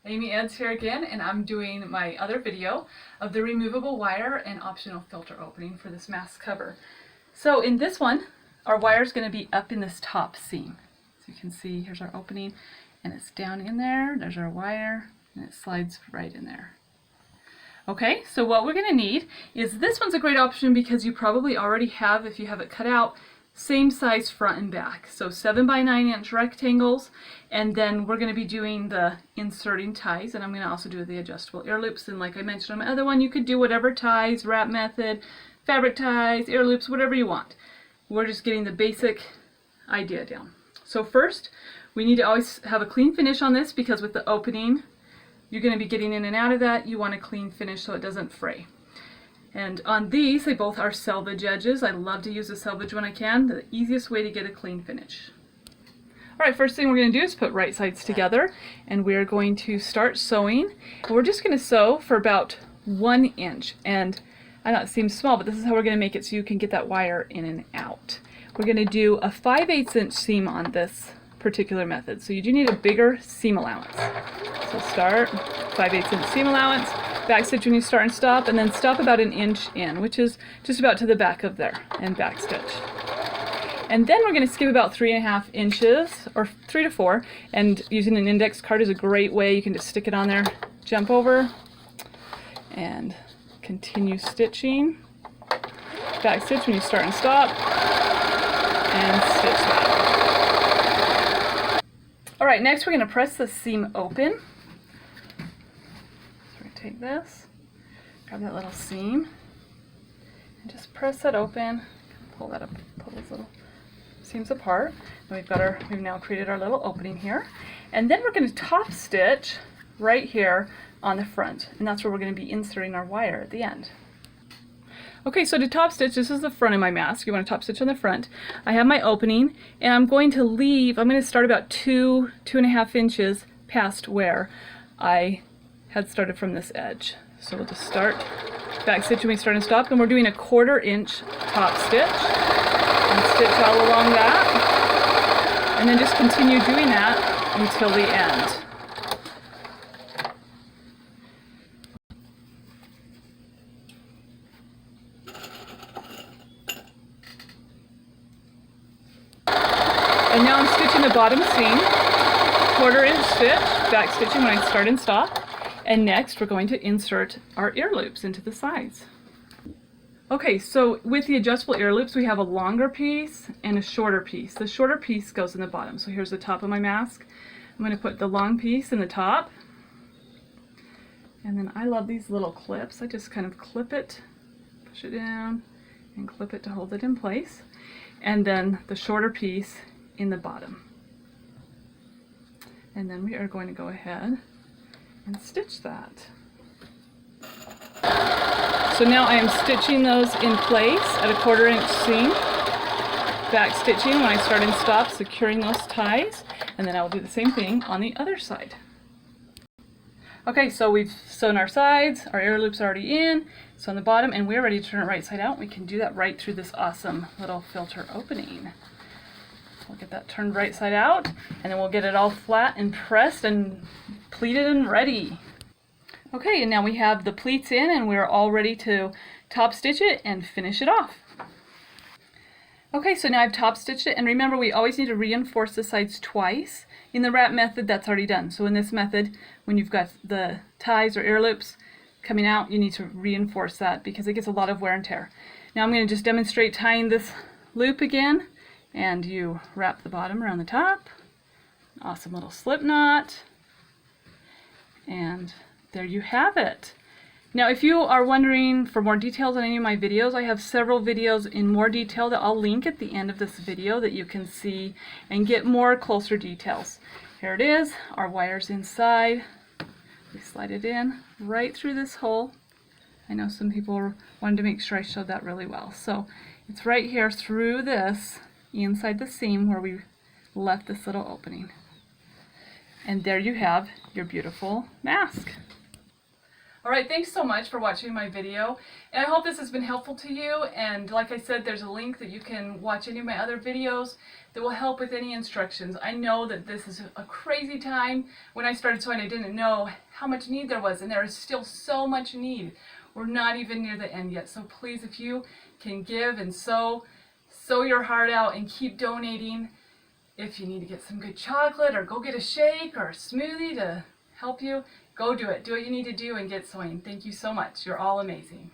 Amy Eds here again, and I'm doing my other video of the removable wire and optional filter opening for this mask cover. So in this one, our wire is going to be up in this top seam. So you can see here's our opening, and it's down in there. There's our wire, and it slides right in there. Okay, so what we're going to need is, this one's a great option because you probably already have, if you have it cut out, same size front and back. So 7 by 9 inch rectangles, and then we're going to be doing the inserting ties, and I'm going to also do the adjustable ear loops. And like I mentioned on my other one, you could do whatever ties, wrap method, fabric ties, ear loops, whatever you want. We're just getting the basic idea down. So first, we need to always have a clean finish on this, because with the opening, you're going to be getting in and out of that. You want a clean finish so it doesn't fray. And on these, they both are selvage edges. I love to use a selvage when I can. The easiest way to get a clean finish. Alright, first thing we're going to do is put right sides together, and we're going to start sewing. And we're just going to sew for about 1 inch. And I know it seems small, but this is how we're going to make it so you can get that wire in and out. We're going to do a 5/8 inch seam on this particular method. So you do need a bigger seam allowance. So start 5/8 inch seam allowance. Backstitch when you start and stop, and then stop about 1 inch in, which is just about to the back of there, and backstitch. And then we're going to skip about 3.5 inches, or 3 to 4, and using an index card is a great way. You can just stick it on there, jump over, and continue stitching. Backstitch when you start and stop, and stitch that. Alright, next we're going to press the seam open. Take this, grab that little seam, and just press that open. Pull that up, pull those little seams apart. And we've now created our little opening here. And then we're going to top stitch right here on the front, and that's where we're going to be inserting our wire at the end. Okay, so to top stitch, this is the front of my mask. You want to top stitch on the front. I have my opening, and I'm going to start about 2.5 inches past where I had started from this edge. So we'll just start back stitching, we start and stop, and we're doing a 1/4 inch top stitch, and stitch all along that, and then just continue doing that until the end. And now I'm stitching the bottom seam, 1/4 inch stitch, back stitching when I start and stop. And next we're going to insert our ear loops into the sides. Okay, so with the adjustable ear loops, we have a longer piece and a shorter piece. The shorter piece goes in the bottom. So here's the top of my mask. I'm going to put the long piece in the top. And then I love these little clips. I just kind of clip it, push it down, and clip it to hold it in place. And then the shorter piece in the bottom. And then we are going to go ahead and stitch that. So now I am stitching those in place at a 1/4 inch seam, back stitching when I start and stop, securing those ties, and then I will do the same thing on the other side. Okay, so we've sewn our sides, our ear loops are already in, so on the bottom, and we're ready to turn it right side out. We can do that right through this awesome little filter opening. We'll get that turned right side out, and then we'll get it all flat and pressed and pleated and ready. Okay, and now we have the pleats in, and we're all ready to top stitch it and finish it off. Okay, so now I've top stitched it, and remember, we always need to reinforce the sides twice. In the wrap method, that's already done. So in this method, when you've got the ties or ear loops coming out, you need to reinforce that because it gets a lot of wear and tear. Now I'm going to just demonstrate tying this loop again. And you wrap the bottom around the top, awesome little slip knot, and there you have it. Now if you are wondering for more details on any of my videos, I have several videos in more detail that I'll link at the end of this video that you can see and get more closer details. Here it is, our wire's inside. We slide it in right through this hole. I know some people wanted to make sure I showed that really well. So it's right here through this, inside the seam where we left this little opening. And there you have your beautiful mask. Alright, thanks so much for watching my video, and I hope this has been helpful to you. And like I said, there's a link that you can watch any of my other videos that will help with any instructions. I know that this is a crazy time. When I started sewing, I didn't know how much need there was, and there is still so much need. We're not even near the end yet, so please, if you can give and sew your heart out and keep donating. If you need to get some good chocolate or go get a shake or a smoothie to help you, go do it. Do what you need to do and get sewing. Thank you so much. You're all amazing.